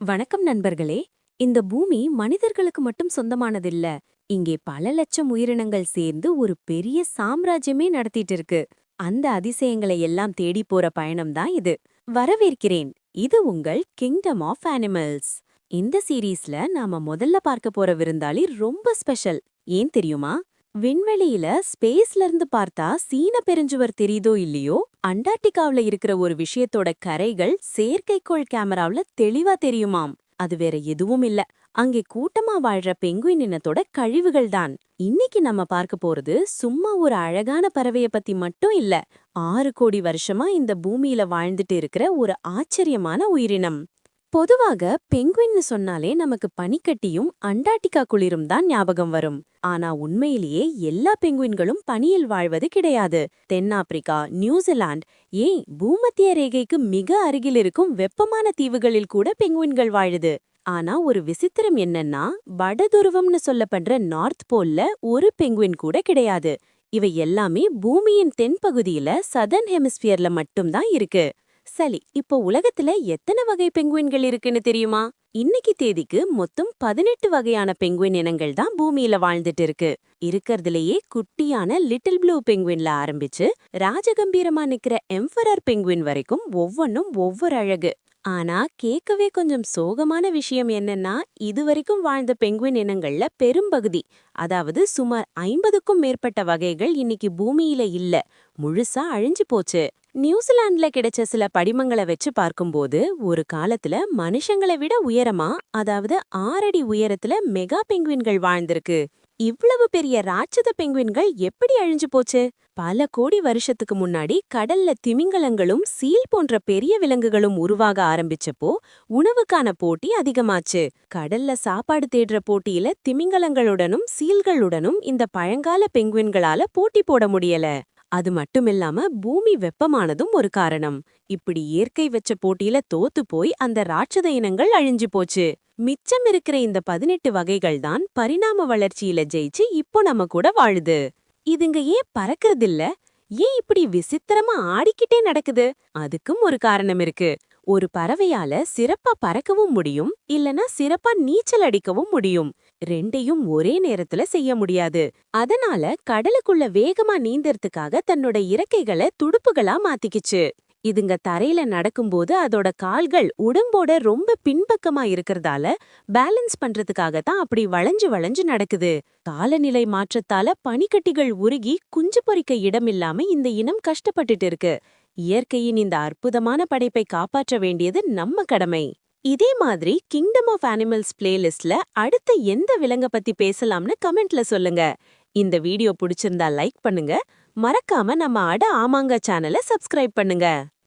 வணக்கம் நண்பர்களே. இந்த பூமி மனிதர்களுக்கு மட்டும் சொந்தமானதில்ல. இங்கே பல லட்சம் உயிரினங்கள் சேர்ந்து ஒரு பெரிய சாம்ராஜ்யமே நடத்திட்டு இருக்கு. அந்த அதிசயங்களை எல்லாம் தேடி போற பயணம் தான் இது. வரவேற்கிறேன். இது உங்கள் கிங்டம் ஆஃப் அனிமல்ஸ். இந்த சீரீஸ்ல நாம முதல்ல பார்க்க போற விருந்தாளி ரொம்ப ஸ்பெஷல். ஏன் தெரியுமா? விண்வெளியில ஸ்பேஸ்ல இருந்து பார்த்தா சீன பெருஞ்சுவர் தெரியுதோ இல்லையோ, அண்டார்டிகாவுல இருக்கிற ஒரு விஷயத்தோட கரைகள் செயற்கைக்கோள் கேமராவுல தெளிவா தெரியுமாம். அது வேற எதுவும் இல்ல, அங்கே கூட்டமா வாழ்ற பெங்குயின் இனத்தோட கழிவுகள் தான். இன்னைக்கு நம்ம பார்க்க போறது சும்மா ஒரு அழகான பறவைய பத்தி மட்டும் இல்ல, 6 கோடி வருஷமா இந்த பூமியில வாழ்ந்துட்டு இருக்கிற ஒரு ஆச்சரியமான உயிரினம். பொதுவாக பெங்குயின்னு சொன்னாலே நமக்கு பனிக்கட்டியும் அண்டார்டிகா குளிரும் தான் ஞாபகம் வரும். ஆனா உண்மையிலேயே எல்லா பெங்குயின்களும் பனியில் வாழ்வது கிடையாது. தென்னாப்பிரிக்கா, நியூசிலாந்து, ஏன் பூமத்திய ரேகைக்கு மிக அருகில் இருக்கும் வெப்பமான தீவுகளில் கூட பெங்குயின்கள் வாழுது. ஆனா ஒரு விசித்திரம் என்னன்னா, வடதுருவம்னு சொல்லப்படுற நார்த் போல்ல ஒரு பெங்குயின் கூட கிடையாது. இவை எல்லாமே பூமியின் தென்பகுதியில சதர்ன் ஹெமிஸ்பியர்ல மட்டும்தான் இருக்கு. சரி, இப்போ உலகத்துல எத்தனை வகை பெங்குயின்கள் இருக்குன்னு தெரியுமா? இன்னைக்கு தேதிக்கு மொத்தம் 18 வகையான பெங்குயின் இனங்கள் தான் பூமியில வாழ்ந்துட்டு இருக்கு. இருக்கறதுலயே குட்டியான லிட்டில் ப்ளூ பெங்குயின்ல ஆரம்பிச்சு ராஜகம்பீரமா நிக்கிற எம்பரர் பெங்குயின் வரைக்கும் ஒவ்வொன்னும் ஒவ்வொரு அழகு. ஆனா கேட்கவே கொஞ்சம் சோகமான விஷயம் என்னன்னா, இதுவரைக்கும் வாழ்ந்த பெங்குயின் இனங்கள்ல பெரும்பகுதி, அதாவது சுமார் 50க்கும் மேற்பட்ட வகைகள் இன்னைக்கு பூமியில இல்ல, முழுசா அழிஞ்சு போச்சு. நியூசிலாந்துல கிடைச்ச சில படிமங்களை வச்சு பார்க்கும்போது ஒரு காலத்துல மனுஷங்களை விட உயரமா, அதாவது 6 அடி உயரத்துல மெகா பெங்குயின்கள் வாழ்ந்திருக்கு. இவ்வளவு பெரிய ராட்சத பெங்குயின்கள் எப்படி அழிஞ்சு போச்சு? பல கோடி வருஷத்துக்கு முன்னாடி கடல்ல திமிங்கலங்களும் சீல் போன்ற பெரிய விலங்குகளும் உருவாக ஆரம்பிச்சப்போ உணவுக்கான போட்டி அதிகமாச்சு. கடல்ல சாப்பாடு தேடுற போட்டியில திமிங்கலங்களுடனும் சீல்களுடனும் இந்த பழங்கால பெங்குயின்களால போட்டி போட முடியல. அது மட்டுமில்லாம பூமி வெப்பமானதும் ஒரு காரணம். இப்படி இயற்கை வச்ச போட்டியில தோத்து போய் அந்த ராட்சத இனங்கள் அழிஞ்சு போச்சு. மிச்சம் இருக்கிற இந்த 18 வகைகள் தான் பரிணாம வளர்ச்சியில ஜெயிச்சு இப்போ நம்ம கூட வாழுது. இதுங்க ஏன் பறக்கறதில்ல? ஏன் இப்படி விசித்திரமா ஆடிக்கிட்டே நடக்குது? அதுக்கும் ஒரு காரணம் இருக்கு. ஒரு பறவையால சிறப்பா பறக்கவும் முடியும், இல்லனா சிறப்பா நீச்சல் அடிக்கவும் முடியும். ரெண்டையும் ஒரே நேரத்துல செய்ய முடியாது. அதனால கடலுக்குள்ள வேகமா நீந்தறதுக்காக தன்னோட இறக்கைகளை துடுப்புகளா மாத்திக்கிச்சு. இதுங்க தரையில நடக்கும்போது அதோட கால்கள் உடம்போட ரொம்ப பின்பக்கமா இருக்கறதால பேலன்ஸ் பண்றதுக்காக தான் அப்படி வளைஞ்சு வளைஞ்சு நடக்குது. காலநிலை மாற்றத்தால பனிக்கட்டிகள் உருகி குஞ்சு பொரிக்க இடமில்லாம இந்த இனம் கஷ்டப்பட்டுட்டு இருக்கு. இயற்கையின் இந்த அற்புதமான படைப்பை காப்பாற்ற வேண்டியது நம்ம கடமை. இதே மாதிரி கிங்டம் ஆஃப் அனிமல்ஸ் பிளேலிஸ்ட்ல அடுத்த எந்த விலங்க பத்தி பேசலாம்னு கமெண்ட்ல சொல்லுங்க. இந்த வீடியோ பிடிச்சிருந்தா லைக் பண்ணுங்க. மறக்காம நம்ம அட ஆமாங்க சேனலை சப்ஸ்கிரைப் பண்ணுங்க.